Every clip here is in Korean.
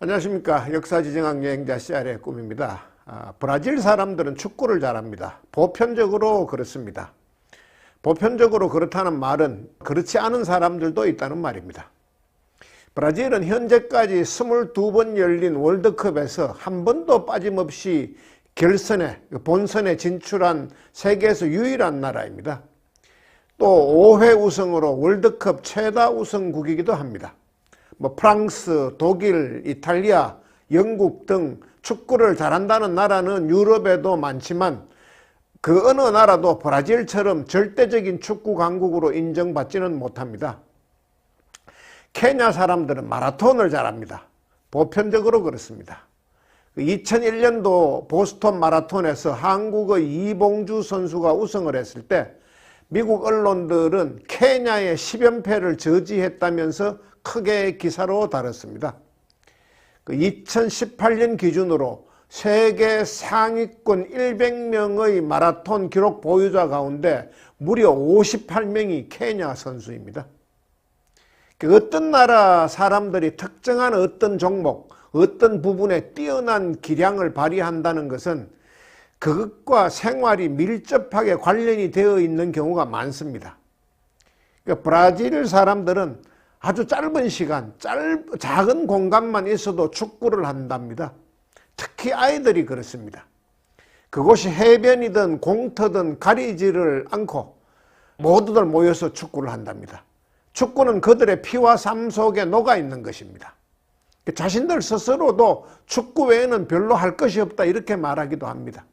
안녕하십니까. 역사지정학 여행자 CR의 꿈입니다. 브라질 사람들은 축구를 잘합니다. 보편적으로 그렇습니다. 보편적으로 그렇다는 말은 그렇지 않은 사람들도 있다는 말입니다. 브라질은 현재까지 22번 열린 월드컵에서 한 번도 빠짐없이 본선에 진출한 세계에서 유일한 나라입니다. 또 5회 우승으로 월드컵 최다 우승국이기도 합니다. 프랑스, 독일, 이탈리아, 영국 등 축구를 잘한다는 나라는 유럽에도 많지만 그 어느 나라도 브라질처럼 절대적인 축구 강국으로 인정받지는 못합니다. 케냐 사람들은 마라톤을 잘합니다. 보편적으로 그렇습니다. 2001년도 보스턴 마라톤에서 한국의 이봉주 선수가 우승을 했을 때 미국 언론들은 케냐의 10연패를 저지했다면서 크게 기사로 다뤘습니다. 2018년 기준으로 세계 상위권 100명의 마라톤 기록 보유자 가운데 무려 58명이 케냐 선수입니다. 어떤 나라 사람들이 특정한 어떤 종목, 어떤 부분에 뛰어난 기량을 발휘한다는 것은 그것과 생활이 밀접하게 관련이 되어 있는 경우가 많습니다. 브라질 사람들은 아주 짧은 시간, 작은 공간만 있어도 축구를 한답니다. 특히 아이들이 그렇습니다. 그곳이 해변이든 공터든 가리지를 않고 모두들 모여서 축구를 한답니다. 축구는 그들의 피와 삶 속에 녹아 있는 것입니다. 자신들 스스로도 축구 외에는 별로 할 것이 없다 이렇게 말하기도 합니다.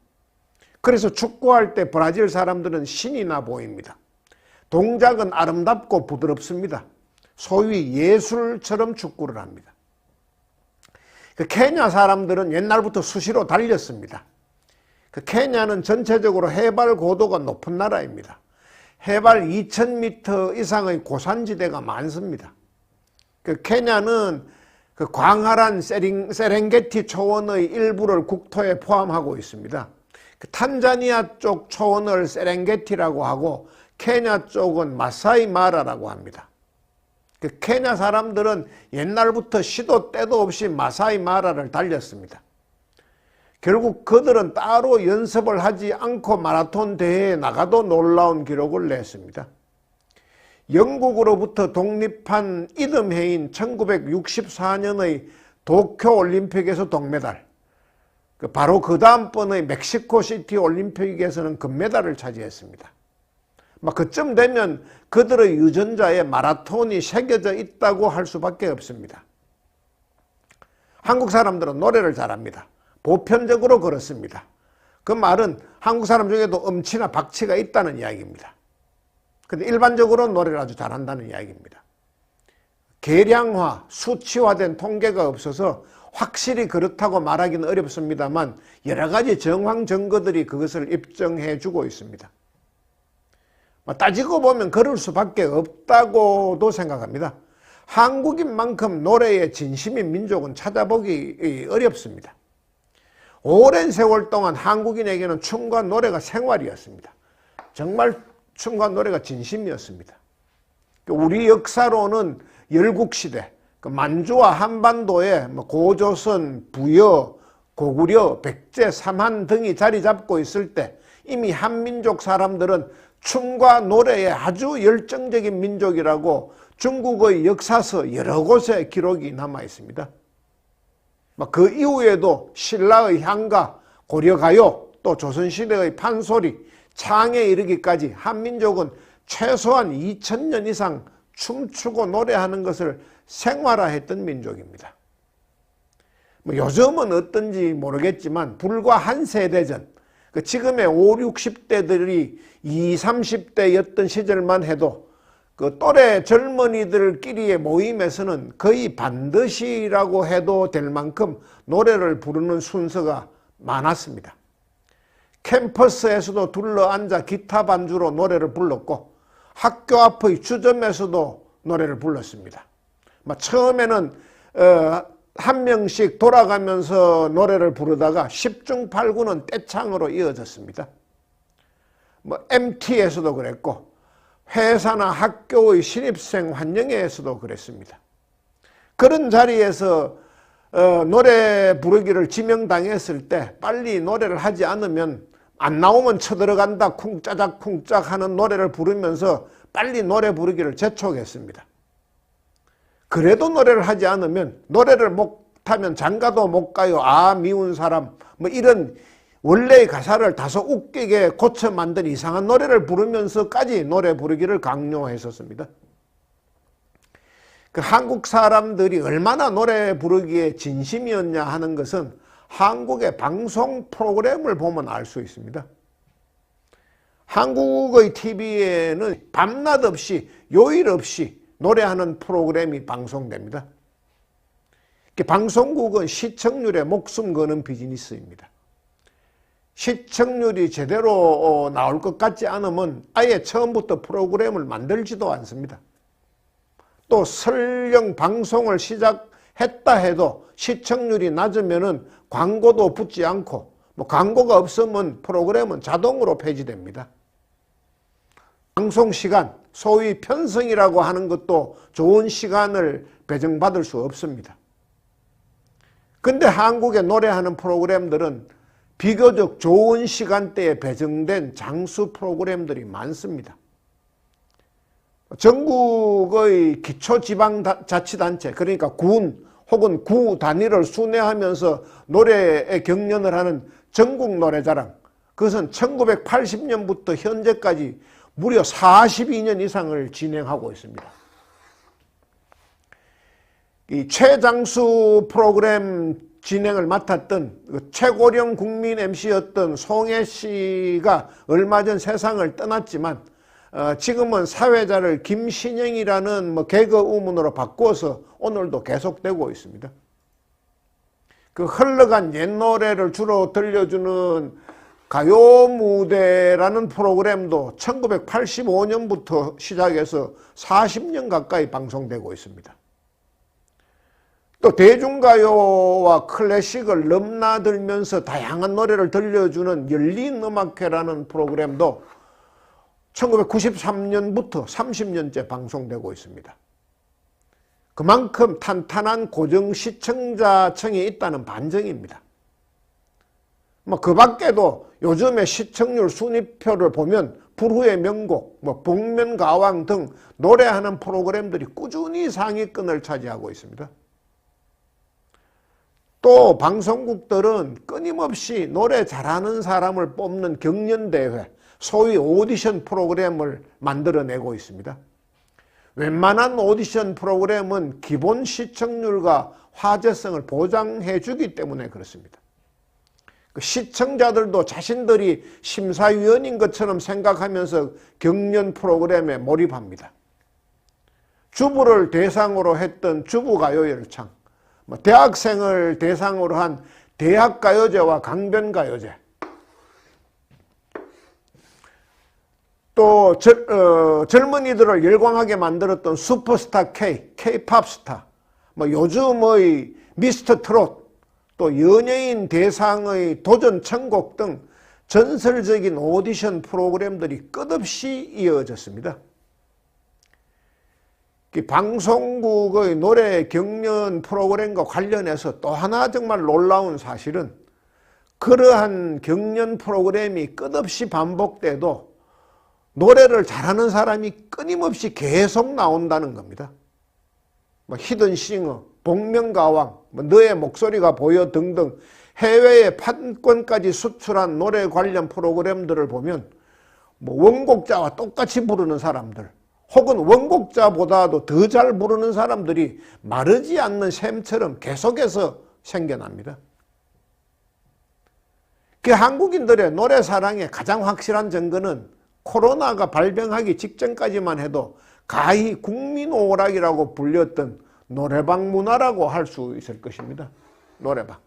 그래서 축구할 때 브라질 사람들은 신이 나 보입니다. 동작은 아름답고 부드럽습니다. 소위 예술처럼 축구를 합니다. 케냐 사람들은 옛날부터 수시로 달렸습니다. 케냐는 전체적으로 해발 고도가 높은 나라입니다. 해발 2000m 이상의 고산지대가 많습니다. 케냐는 광활한 세렝게티 초원의 일부를 국토에 포함하고 있습니다. 탄자니아 쪽 초원을 세렝게티라고 하고 케냐 쪽은 마사이 마라라고 합니다. 케냐 사람들은 옛날부터 시도 때도 없이 마사이 마라를 달렸습니다. 결국 그들은 따로 연습을 하지 않고 마라톤 대회에 나가도 놀라운 기록을 냈습니다. 영국으로부터 독립한 이듬해인 1964년의 도쿄올림픽에서 동메달, 바로 그 다음번의 멕시코시티 올림픽에서는 금메달을 차지했습니다. 그쯤 되면 그들의 유전자에 마라톤이 새겨져 있다고 할 수밖에 없습니다. 한국 사람들은 노래를 잘합니다. 보편적으로 그렇습니다. 그 말은 한국 사람 중에도 음치나 박치가 있다는 이야기입니다. 근데 일반적으로 노래를 아주 잘한다는 이야기입니다. 계량화, 수치화된 통계가 없어서 확실히 그렇다고 말하기는 어렵습니다만 여러 가지 정황 증거들이 그것을 입증해 주고 있습니다. 따지고 보면 그럴 수밖에 없다고도 생각합니다. 한국인 만큼 노래에 진심인 민족은 찾아보기 어렵습니다. 오랜 세월 동안 한국인에게는 춤과 노래가 생활이었습니다. 정말 춤과 노래가 진심이었습니다. 우리 역사로는 열국시대, 만주와 한반도에 고조선, 부여, 고구려, 백제, 삼한 등이 자리 잡고 있을 때 이미 한민족 사람들은 춤과 노래에 아주 열정적인 민족이라고 중국의 역사서 여러 곳에 기록이 남아 있습니다. 그 이후에도 신라의 향가, 고려가요, 또 조선시대의 판소리, 창에 이르기까지 한민족은 최소한 2000년 이상 춤추고 노래하는 것을 생활화했던 민족입니다. 요즘은 어떤지 모르겠지만 불과 한 세대 전, 지금의 5, 60대들이 20, 30대였던 시절만 해도 또래 젊은이들끼리의 모임에서는 거의 반드시라고 해도 될 만큼 노래를 부르는 순서가 많았습니다. 캠퍼스에서도 둘러앉아 기타 반주로 노래를 불렀고 학교 앞의 주점에서도 노래를 불렀습니다. 처음에는 한 명씩 돌아가면서 노래를 부르다가 10중 8구는 떼창으로 이어졌습니다. MT에서도 그랬고 회사나 학교의 신입생 환영회에서도 그랬습니다. 그런 자리에서 노래 부르기를 지명당했을 때 빨리 노래를 하지 않으면 안 나오면 쳐들어간다 쿵짜작 쿵짝 하는 노래를 부르면서 빨리 노래 부르기를 재촉했습니다. 그래도 노래를 하지 않으면 노래를 못하면 장가도 못 가요. 아 미운 사람 뭐 이런 원래의 가사를 다소 웃기게 고쳐 만든 이상한 노래를 부르면서까지 노래 부르기를 강요했었습니다. 그 한국 사람들이 얼마나 노래 부르기에 진심이었냐 하는 것은 한국의 방송 프로그램을 보면 알 수 있습니다. 한국의 TV에는 밤낮 없이 요일 없이 노래하는 프로그램이 방송됩니다. 방송국은 시청률에 목숨 거는 비즈니스입니다. 시청률이 제대로 나올 것 같지 않으면 아예 처음부터 프로그램을 만들지도 않습니다. 또 설령 방송을 시작했다 해도 시청률이 낮으면 광고도 붙지 않고 광고가 없으면 프로그램은 자동으로 폐지됩니다. 방송시간, 소위 편성이라고 하는 것도 좋은 시간을 배정받을 수 없습니다. 근데 한국에 노래하는 프로그램들은 비교적 좋은 시간대에 배정된 장수 프로그램들이 많습니다. 전국의 기초지방자치단체 그러니까 군 혹은 구 단위를 순회하면서 노래에 경연을 하는 전국 노래자랑 그것은 1980년부터 현재까지 무려 42년 이상을 진행하고 있습니다. 이 최장수 프로그램 진행을 맡았던 최고령 국민 MC였던 송혜 씨가 얼마 전 세상을 떠났지만 지금은 사회자를 김신영이라는 개그우먼으로 바꿔서 오늘도 계속되고 있습니다. 그 흘러간 옛 노래를 주로 들려주는 가요 무대라는 프로그램도 1985년부터 시작해서 40년 가까이 방송되고 있습니다. 또 대중가요와 클래식을 넘나들면서 다양한 노래를 들려주는 열린 음악회라는 프로그램도 1993년부터 30년째 방송되고 있습니다. 그만큼 탄탄한 고정 시청자층이 있다는 반증입니다. 그 밖에도 요즘의 시청률 순위표를 보면 불후의 명곡, 복면가왕 등 노래하는 프로그램들이 꾸준히 상위권을 차지하고 있습니다. 또 방송국들은 끊임없이 노래 잘하는 사람을 뽑는 경연대회, 소위 오디션 프로그램을 만들어내고 있습니다. 웬만한 오디션 프로그램은 기본 시청률과 화제성을 보장해 주기 때문에 그렇습니다. 시청자들도 자신들이 심사위원인 것처럼 생각하면서 경연 프로그램에 몰입합니다. 주부를 대상으로 했던 주부가요열창, 대학생을 대상으로 한 대학가요제와 강변가요제, 또 젊은이들을 열광하게 만들었던 슈퍼스타 K, K-팝 스타, 요즘의 미스터 트롯, 또 연예인 대상의 도전 천국 등 전설적인 오디션 프로그램들이 끝없이 이어졌습니다. 방송국의 노래 경연 프로그램과 관련해서 또 하나 정말 놀라운 사실은 그러한 경연 프로그램이 끝없이 반복돼도 노래를 잘하는 사람이 끊임없이 계속 나온다는 겁니다. 히든싱어, 복면가왕, 너의 목소리가 보여 등등 해외에 판권까지 수출한 노래 관련 프로그램들을 보면 원곡자와 똑같이 부르는 사람들 혹은 원곡자보다도 더 잘 부르는 사람들이 마르지 않는 샘처럼 계속해서 생겨납니다. 그 한국인들의 노래 사랑의 가장 확실한 증거는 코로나가 발병하기 직전까지만 해도 가히 국민오락이라고 불렸던 노래방 문화라고 할 수 있을 것입니다. 노래방.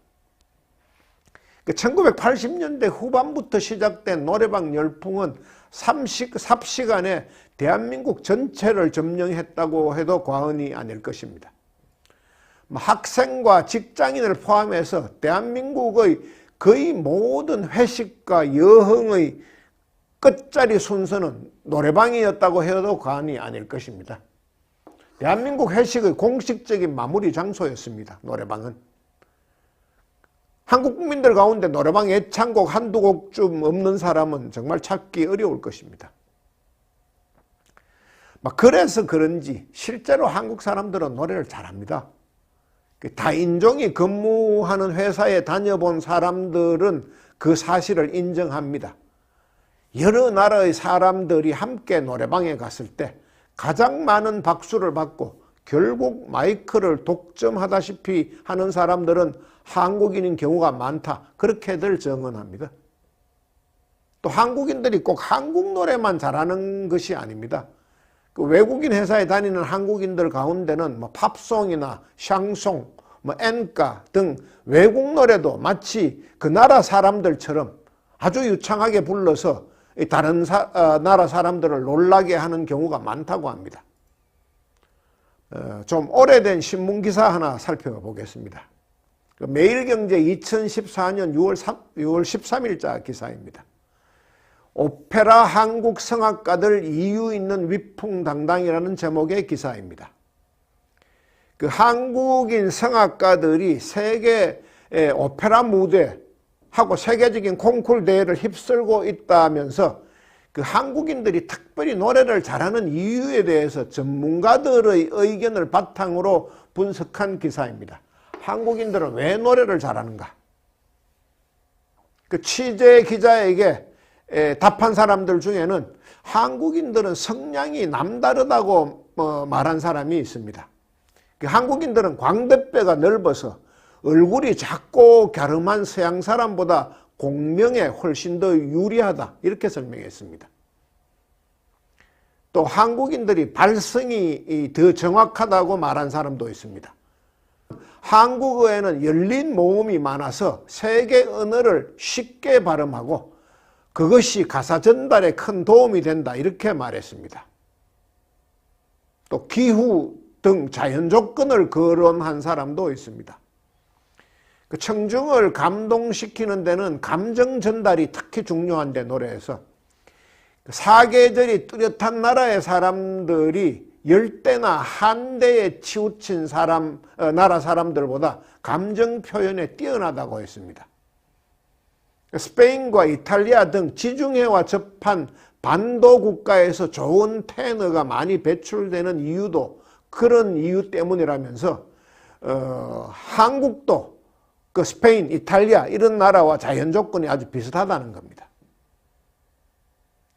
1980년대 후반부터 시작된 노래방 열풍은 삽시간에 대한민국 전체를 점령했다고 해도 과언이 아닐 것입니다. 학생과 직장인을 포함해서 대한민국의 거의 모든 회식과 여흥의 끝자리 순서는 노래방이었다고 해도 과언이 아닐 것입니다. 대한민국 회식의 공식적인 마무리 장소였습니다. 노래방은. 한국 국민들 가운데 노래방 애창곡 한두 곡 좀 없는 사람은 정말 찾기 어려울 것입니다. 그래서 그런지 실제로 한국 사람들은 노래를 잘합니다. 다인종이 근무하는 회사에 다녀본 사람들은 그 사실을 인정합니다. 여러 나라의 사람들이 함께 노래방에 갔을 때 가장 많은 박수를 받고 결국 마이크를 독점하다시피 하는 사람들은 한국인인 경우가 많다. 그렇게들 증언합니다. 또 한국인들이 꼭 한국 노래만 잘하는 것이 아닙니다. 그 외국인 회사에 다니는 한국인들 가운데는 팝송이나 샹송, 엔카 등 외국 노래도 마치 그 나라 사람들처럼 아주 유창하게 불러서 다른 나라 사람들을 놀라게 하는 경우가 많다고 합니다. 좀 오래된 신문기사 하나 살펴보겠습니다. 매일경제 2014년 6월 13일자 기사입니다. 오페라 한국 성악가들 이유 있는 위풍당당이라는 제목의 기사입니다. 그 한국인 성악가들이 세계 오페라 무대하고 세계적인 콩쿠르 대회를 휩쓸고 있다면서 그 한국인들이 특별히 노래를 잘하는 이유에 대해서 전문가들의 의견을 바탕으로 분석한 기사입니다. 한국인들은 왜 노래를 잘하는가? 그 취재 기자에게 답한 사람들 중에는 한국인들은 성량이 남다르다고 말한 사람이 있습니다. 한국인들은 광대뼈가 넓어서 얼굴이 작고 갸름한 서양 사람보다 공명에 훨씬 더 유리하다 이렇게 설명했습니다. 또 한국인들이 발성이 더 정확하다고 말한 사람도 있습니다. 한국어에는 열린 모음이 많아서 세계 언어를 쉽게 발음하고 그것이 가사 전달에 큰 도움이 된다 이렇게 말했습니다. 또 기후 등 자연 조건을 거론한 사람도 있습니다. 그 청중을 감동시키는 데는 감정 전달이 특히 중요한데 노래에서 사계절이 뚜렷한 나라의 사람들이 열대나 한대에 치우친 나라 사람들보다 감정 표현에 뛰어나다고 했습니다. 스페인과 이탈리아 등 지중해와 접한 반도 국가에서 좋은 테너가 많이 배출되는 이유도 그런 이유 때문이라면서 한국도 그 스페인, 이탈리아 이런 나라와 자연 조건이 아주 비슷하다는 겁니다.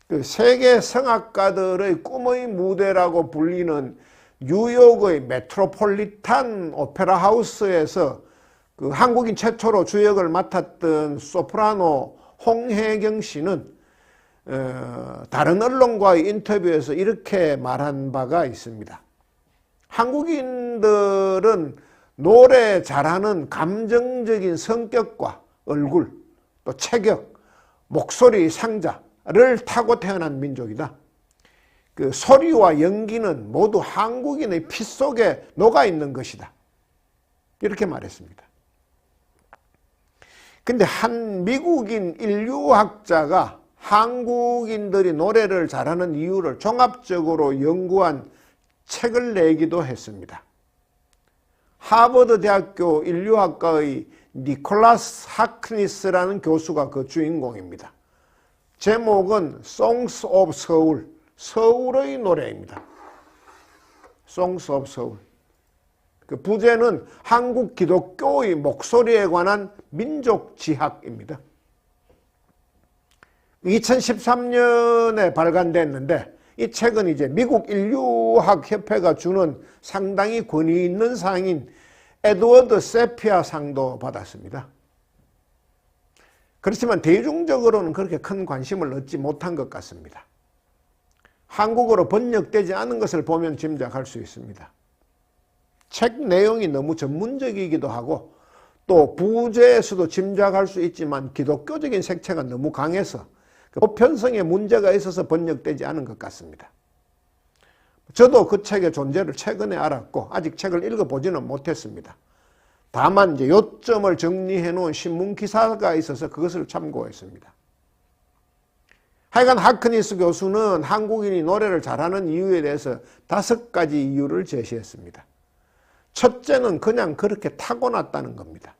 그 세계 성악가들의 꿈의 무대라고 불리는 뉴욕의 메트로폴리탄 오페라 하우스에서 그 한국인 최초로 주역을 맡았던 소프라노 홍혜경 씨는 다른 언론과의 인터뷰에서 이렇게 말한 바가 있습니다. 한국인들은 노래 잘하는 감정적인 성격과 얼굴, 또 체격, 목소리 상자를 타고 태어난 민족이다. 그 소리와 연기는 모두 한국인의 피 속에 녹아있는 것이다. 이렇게 말했습니다. 근데 한 미국인 인류학자가 한국인들이 노래를 잘하는 이유를 종합적으로 연구한 책을 내기도 했습니다. 하버드 대학교 인류학과의 니콜라스 하크니스라는 교수가 그 주인공입니다. 제목은 Songs of Seoul, 서울의 노래입니다. Songs of Seoul. 그 부제는 한국 기독교의 목소리에 관한 민족지학입니다. 2013년에 발간됐는데 이 책은 이제 미국 인류학협회가 주는 상당히 권위 있는 상인 에드워드 세피아 상도 받았습니다. 그렇지만 대중적으로는 그렇게 큰 관심을 얻지 못한 것 같습니다. 한국어로 번역되지 않은 것을 보면 짐작할 수 있습니다. 책 내용이 너무 전문적이기도 하고 또 부제에서도 짐작할 수 있지만 기독교적인 색채가 너무 강해서 보편성에 문제가 있어서 번역되지 않은 것 같습니다. 저도 그 책의 존재를 최근에 알았고 아직 책을 읽어보지는 못했습니다. 다만 이제 요점을 정리해 놓은 신문 기사가 있어서 그것을 참고했습니다. 하여간 하크니스 교수는 한국인이 노래를 잘하는 이유에 대해서 5가지 이유를 제시했습니다. 첫째는 그냥 그렇게 타고났다는 겁니다.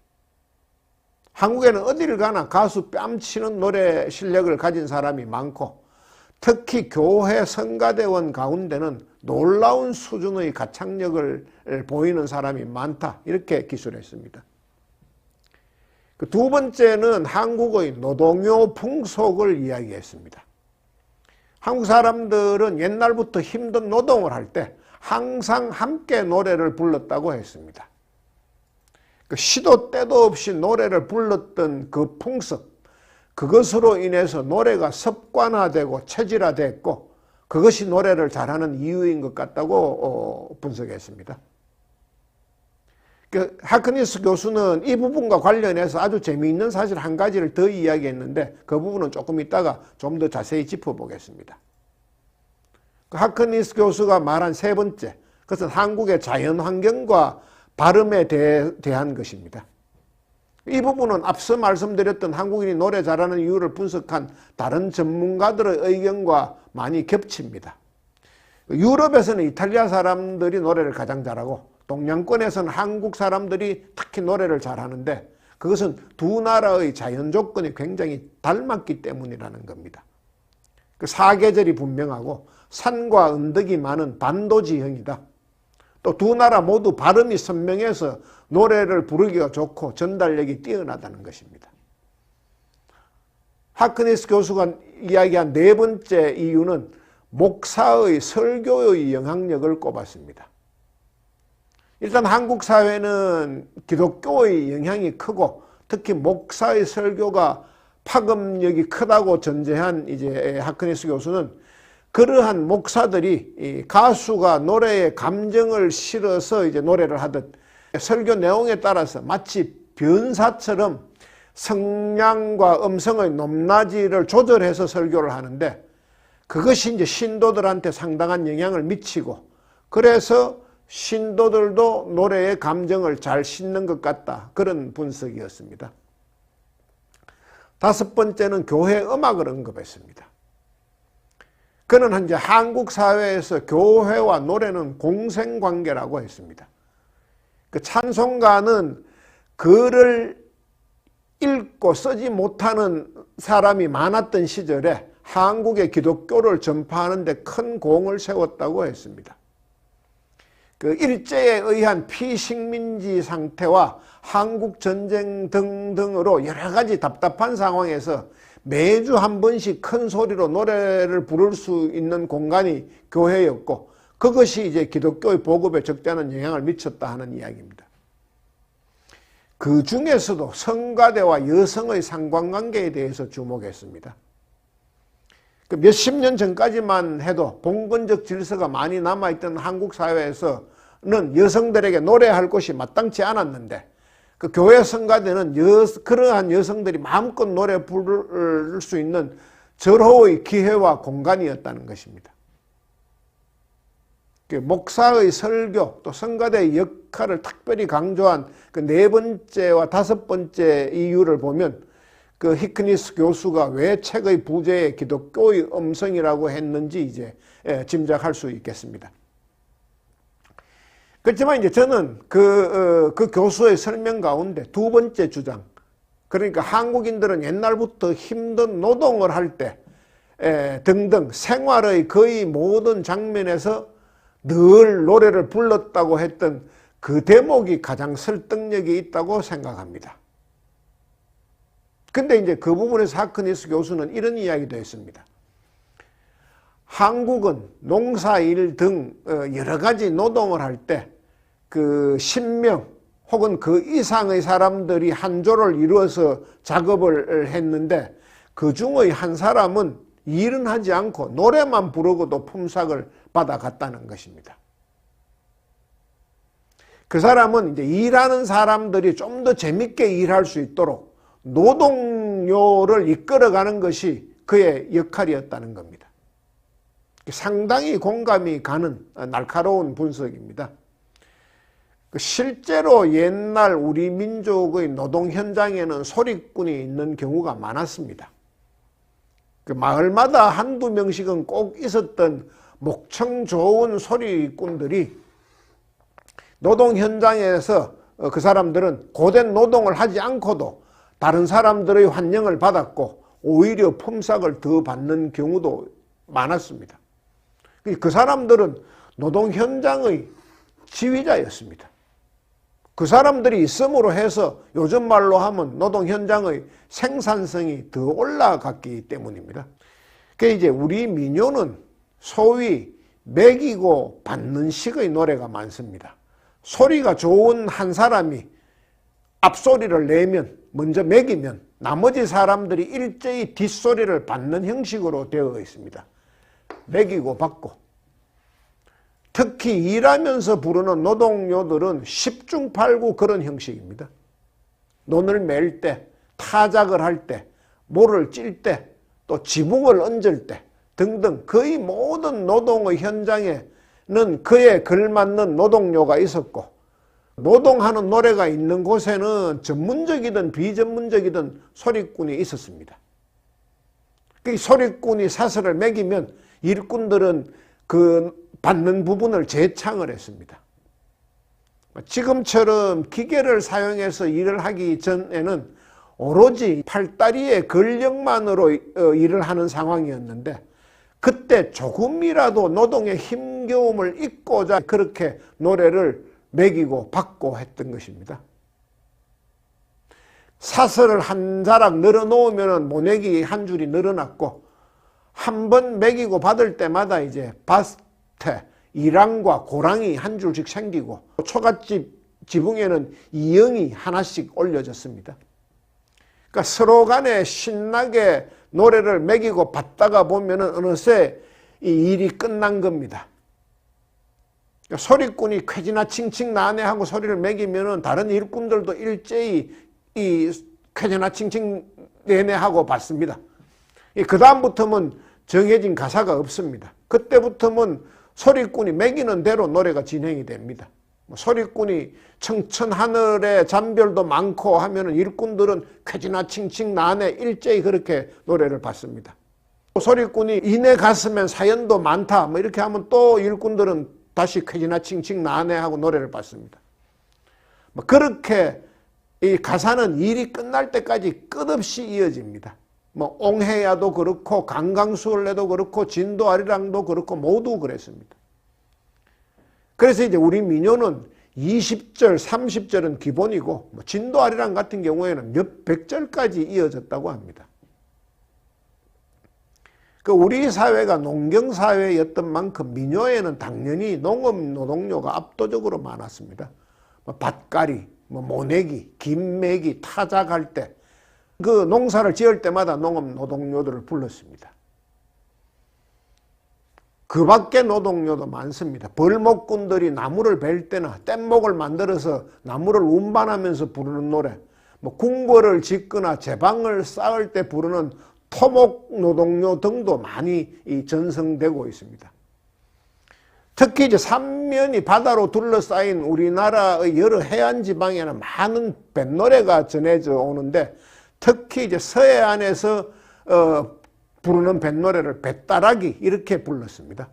한국에는 어디를 가나 가수 뺨치는 노래 실력을 가진 사람이 많고, 특히 교회 성가대원 가운데는 놀라운 수준의 가창력을 보이는 사람이 많다, 이렇게 기술했습니다. 그 두 번째는 한국의 노동요 풍속을 이야기했습니다. 한국 사람들은 옛날부터 힘든 노동을 할 때 항상 함께 노래를 불렀다고 했습니다. 그 시도 때도 없이 노래를 불렀던 그 풍습, 그것으로 인해서 노래가 습관화되고 체질화됐고, 그것이 노래를 잘하는 이유인 것 같다고 분석했습니다. 그 하크니스 교수는 이 부분과 관련해서 아주 재미있는 사실 한 가지를 더 이야기했는데, 그 부분은 조금 이따가 좀 더 자세히 짚어보겠습니다. 그 하크니스 교수가 말한 세 번째, 그것은 한국의 자연환경과 발음에 대한 것입니다. 이 부분은 앞서 말씀드렸던 한국인이 노래 잘하는 이유를 분석한 다른 전문가들의 의견과 많이 겹칩니다. 유럽에서는 이탈리아 사람들이 노래를 가장 잘하고, 동양권에서는 한국 사람들이 특히 노래를 잘하는데, 그것은 두 나라의 자연 조건이 굉장히 닮았기 때문이라는 겁니다. 그 사계절이 분명하고 산과 언덕이 많은 반도지형이다. 또 두 나라 모두 발음이 선명해서 노래를 부르기가 좋고 전달력이 뛰어나다는 것입니다. 하크니스 교수가 이야기한 네 번째 이유는 목사의 설교의 영향력을 꼽았습니다. 일단 한국 사회는 기독교의 영향이 크고, 특히 목사의 설교가 파급력이 크다고 전제한 이제 하크니스 교수는, 그러한 목사들이 가수가 노래에 감정을 실어서 이제 노래를 하듯 설교 내용에 따라서 마치 변사처럼 성량과 음성의 높낮이를 조절해서 설교를 하는데, 그것이 이제 신도들한테 상당한 영향을 미치고, 그래서 신도들도 노래에 감정을 잘 싣는 것 같다, 그런 분석이었습니다. 다섯 번째는 교회 음악을 언급했습니다. 그는 이제 한국 사회에서 교회와 노래는 공생관계라고 했습니다. 그 찬송가는 글을 읽고 쓰지 못하는 사람이 많았던 시절에 한국의 기독교를 전파하는 데 큰 공을 세웠다고 했습니다. 그 일제에 의한 피식민지 상태와 한국 전쟁 등등으로 여러 가지 답답한 상황에서 매주 한 번씩 큰 소리로 노래를 부를 수 있는 공간이 교회였고, 그것이 이제 기독교의 보급에 적잖은 영향을 미쳤다 하는 이야기입니다. 그 중에서도 성가대와 여성의 상관관계에 대해서 주목했습니다. 그 몇십 년 전까지만 해도 봉건적 질서가 많이 남아있던 한국 사회에서는 여성들에게 노래할 곳이 마땅치 않았는데, 그 교회 성가대는 그러한 여성들이 마음껏 노래 부를 수 있는 절호의 기회와 공간이었다는 것입니다. 그 목사의 설교, 또 성가대의 역할을 특별히 강조한 그 네 번째와 다섯 번째 이유를 보면, 그 히크니스 교수가 왜 책의 부제에 기독교의 음성이라고 했는지 이제 짐작할 수 있겠습니다. 그렇지만 이제 저는 그 교수의 설명 가운데 두 번째 주장, 그러니까 한국인들은 옛날부터 힘든 노동을 할 때 등등 생활의 거의 모든 장면에서 늘 노래를 불렀다고 했던 그 대목이 가장 설득력이 있다고 생각합니다. 근데 이제 그 부분에서 하크니스 교수는 이런 이야기도 했습니다. 한국은 농사일 등 여러 가지 노동을 할 때 그 10명 혹은 그 이상의 사람들이 한 조를 이루어서 작업을 했는데, 그 중의 한 사람은 일은 하지 않고 노래만 부르고도 품삯을 받아갔다는 것입니다. 그 사람은 이제 일하는 사람들이 좀 더 재밌게 일할 수 있도록 노동요를 이끌어가는 것이 그의 역할이었다는 겁니다. 상당히 공감이 가는 날카로운 분석입니다. 실제로 옛날 우리 민족의 노동 현장에는 소리꾼이 있는 경우가 많았습니다. 그 마을마다 한두 명씩은 꼭 있었던 목청 좋은 소리꾼들이 노동 현장에서 그 사람들은 고된 노동을 하지 않고도 다른 사람들의 환영을 받았고 오히려 품삯을 더 받는 경우도 많았습니다. 그 사람들은 노동 현장의 지휘자였습니다. 그 사람들이 있음으로 해서 요즘 말로 하면 노동 현장의 생산성이 더 올라갔기 때문입니다. 그러니까 이제 우리 민요는 소위 매기고 받는 식의 노래가 많습니다. 소리가 좋은 한 사람이 앞소리를 내면, 먼저 매기면 나머지 사람들이 일제히 뒷소리를 받는 형식으로 되어 있습니다. 매기고 받고. 특히 일하면서 부르는 노동요들은 10중8구 그런 형식입니다. 논을 맬 때, 타작을 할 때, 모를 찔 때, 또 지붕을 얹을 때 등등 거의 모든 노동의 현장에는 그에 걸맞는 노동요가 있었고, 노동하는 노래가 있는 곳에는 전문적이든 비전문적이든 소리꾼이 있었습니다. 그 소리꾼이 사슬을 매기면 일꾼들은 그 받는 부분을 재창을 했습니다. 지금처럼 기계를 사용해서 일을 하기 전에는 오로지 팔다리의 근력만으로 일을 하는 상황이었는데, 그때 조금이라도 노동의 힘겨움을 잊고자 그렇게 노래를 매기고 받고 했던 것입니다. 사슬을 한 자락 늘어 놓으면 모내기 한 줄이 늘어났고, 한 번 매기고 받을 때마다 이제 밭에 이랑과 고랑이 한 줄씩 생기고, 초가집 지붕에는 이영이 하나씩 올려졌습니다. 그러니까 서로 간에 신나게 노래를 매기고 받다가 보면은 어느새 이 일이 끝난 겁니다. 그러니까 소리꾼이 쾌지나 칭칭 나네 하고 소리를 매기면은 다른 일꾼들도 일제히 이 쾌지나 칭칭 내내 하고 받습니다. 그 다음부터는 정해진 가사가 없습니다. 그때부터는 소리꾼이 매기는 대로 노래가 진행이 됩니다. 소리꾼이 청천하늘에 잔별도 많고 하면은 일꾼들은 쾌지나 칭칭 나네 일제히 그렇게 노래를 받습니다. 소리꾼이 이내 갔으면 사연도 많다 뭐 이렇게 하면 또 일꾼들은 다시 쾌지나 칭칭 나네 하고 노래를 받습니다. 그렇게 이 가사는 일이 끝날 때까지 끝없이 이어집니다. 옹해야도 그렇고 강강수월래도 그렇고 진도아리랑도 그렇고 모두 그랬습니다. 그래서 이제 우리 민요는 20절, 30절은 기본이고 진도아리랑 같은 경우에는 몇 백절까지 이어졌다고 합니다. 우리 사회가 농경사회였던 만큼 민요에는 당연히 농업노동요가 압도적으로 많았습니다. 밭갈이, 모내기, 김매기, 타작할 때 그 농사를 지을 때마다 농업노동요들을 불렀습니다. 그 밖에 노동요도 많습니다. 벌목꾼들이 나무를 벨 때나 뗏목을 만들어서 나무를 운반하면서 부르는 노래, 궁궐을 짓거나 제방을 쌓을 때 부르는 토목 노동요 등도 많이 전성되고 있습니다. 특히 이제 삼면이 바다로 둘러싸인 우리나라의 여러 해안 지방에는 많은 뱃노래가 전해져 오는데, 특히 이제 서해안에서 부르는 뱃노래를 뱃따라기 이렇게 불렀습니다.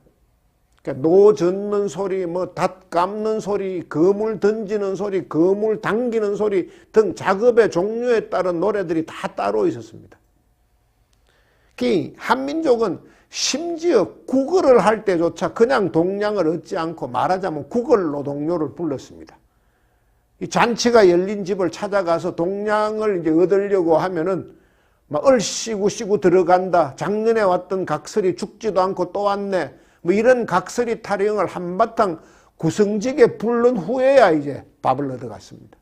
그러니까 노 젓는 소리, 닷 감는 소리, 거물 던지는 소리, 거물 당기는 소리 등 작업의 종류에 따른 노래들이 다 따로 있었습니다. 한민족은 심지어 구걸을 할 때조차 그냥 동량을 얻지 않고 말하자면 구걸 노동요를 불렀습니다. 이 잔치가 열린 집을 찾아가서 동량을 이제 얻으려고 하면은 얼씨구씨구 들어간다. 작년에 왔던 각설이 죽지도 않고 또 왔네. 이런 각설이 타령을 한바탕 구성지게 부른 후에야 이제 밥을 얻어갔습니다.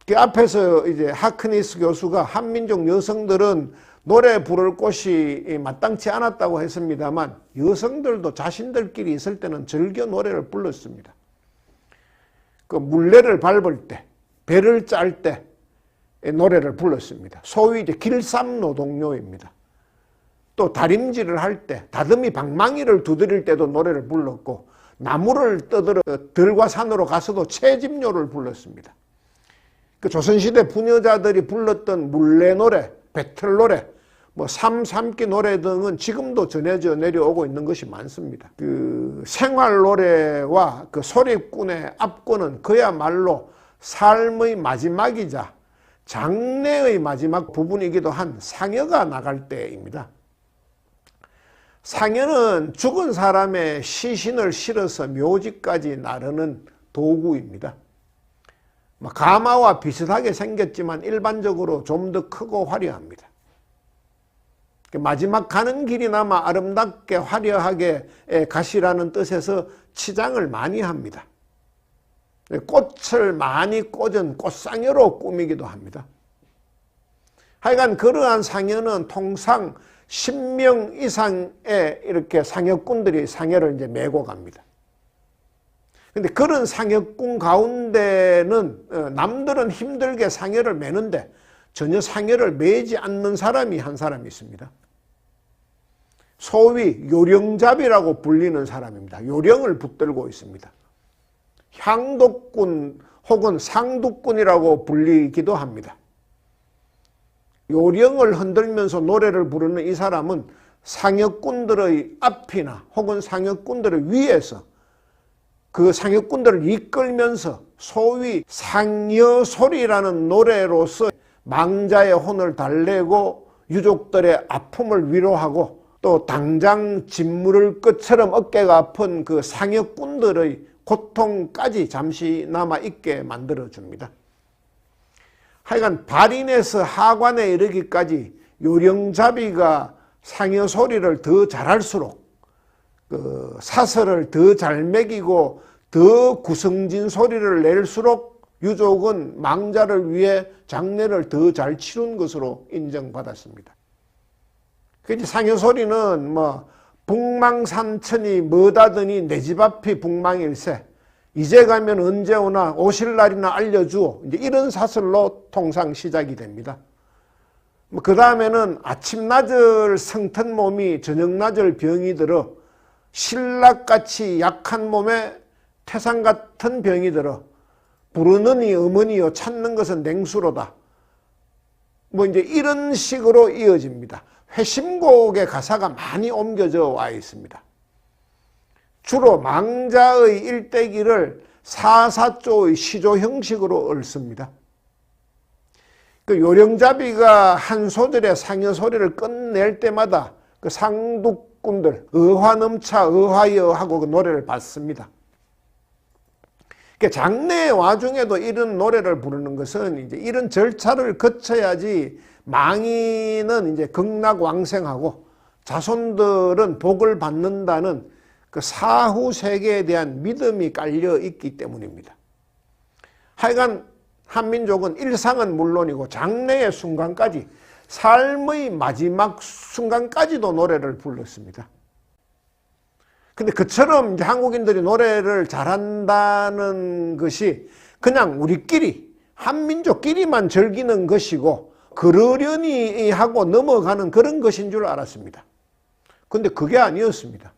그 앞에서 이제 하크니스 교수가 한민족 여성들은 노래 부를 곳이 마땅치 않았다고 했습니다만, 여성들도 자신들끼리 있을 때는 즐겨 노래를 불렀습니다. 그 물레를 밟을 때, 배를 짤 때 노래를 불렀습니다. 소위 이제 길쌈 노동요입니다. 또 다림질을 할 때, 다듬이 방망이를 두드릴 때도 노래를 불렀고, 나무를 떠들어 들과 산으로 가서도 채집요를 불렀습니다. 그 조선시대 부녀자들이 불렀던 물레 노래, 배틀 노래, 삼삼기 노래 등은 지금도 전해져 내려오고 있는 것이 많습니다. 그 생활 노래와 그 소리꾼의 압권은 그야말로 삶의 마지막이자 장래의 마지막 부분이기도 한 상여가 나갈 때입니다. 상여는 죽은 사람의 시신을 실어서 묘지까지 나르는 도구입니다. 가마와 비슷하게 생겼지만 일반적으로 좀 더 크고 화려합니다. 마지막 가는 길이나마 아름답게 화려하게 가시라는 뜻에서 치장을 많이 합니다. 꽃을 많이 꽂은 꽃상여로 꾸미기도 합니다. 하여간 그러한 상여는 통상 10명 이상의 이렇게 상여꾼들이 상여를 이제 메고 갑니다. 근데 그런 상여꾼 가운데는 남들은 힘들게 상여를 메는데 전혀 상여를 메지 않는 사람이 한 사람이 있습니다. 소위 요령잡이라고 불리는 사람입니다. 요령을 붙들고 있습니다. 향독꾼 혹은 상독꾼이라고 불리기도 합니다. 요령을 흔들면서 노래를 부르는 이 사람은 상여꾼들의 앞이나 혹은 상여꾼들의 위에서 그 상여꾼들을 이끌면서 소위 상여소리라는 노래로서 망자의 혼을 달래고 유족들의 아픔을 위로하고 또 당장 짓무를 것처럼 어깨가 아픈 그 상여꾼들의 고통까지 잠시나마 잊게 만들어줍니다. 하여간 발인에서 하관에 이르기까지 요령잡이가 상여소리를 더 잘할수록 그 사설을 더 잘 매기고 더 구성진 소리를 낼수록 유족은 망자를 위해 장례를 더 잘 치른 것으로 인정받았습니다. 그 상여소리는 북망산천이 뭐다더니 내 집 앞이 북망일세, 이제 가면 언제 오나 오실 날이나 알려주오, 이제 이런 사설로 통상 시작이 됩니다. 그 다음에는 아침나절 성튼 몸이 저녁나절 병이 들어 신락같이 약한 몸에 태산 같은 병이 들어 부르느니 어머니요 찾는 것은 냉수로다. 이제 이런 식으로 이어집니다. 회심곡의 가사가 많이 옮겨져 와 있습니다. 주로 망자의 일대기를 사사조의 시조 형식으로 읊습니다. 그 요령잡이가 한 소절의 상여소리를 끝낼 때마다 그 상독꾼들 의화넘차 의화여 하고 그 노래를 받습니다. 장례 와중에도 이런 노래를 부르는 것은 이제 이런 절차를 거쳐야지 망인은 이제 극락왕생하고 자손들은 복을 받는다는 그 사후 세계에 대한 믿음이 깔려 있기 때문입니다. 하여간 한민족은 일상은 물론이고 장래의 순간까지 삶의 마지막 순간까지도 노래를 불렀습니다. 근데 그처럼 이제 한국인들이 노래를 잘한다는 것이 그냥 우리끼리 한민족끼리만 즐기는 것이고 그러려니 하고 넘어가는 그런 것인 줄 알았습니다. 근데 그게 아니었습니다.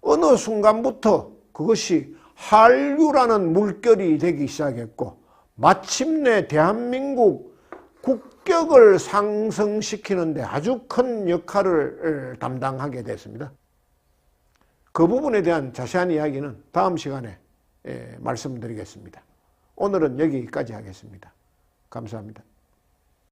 어느 순간부터 그것이 한류라는 물결이 되기 시작했고 마침내 대한민국 국격을 상승시키는 데 아주 큰 역할을 담당하게 됐습니다. 그 부분에 대한 자세한 이야기는 다음 시간에 말씀드리겠습니다. 오늘은 여기까지 하겠습니다. 감사합니다.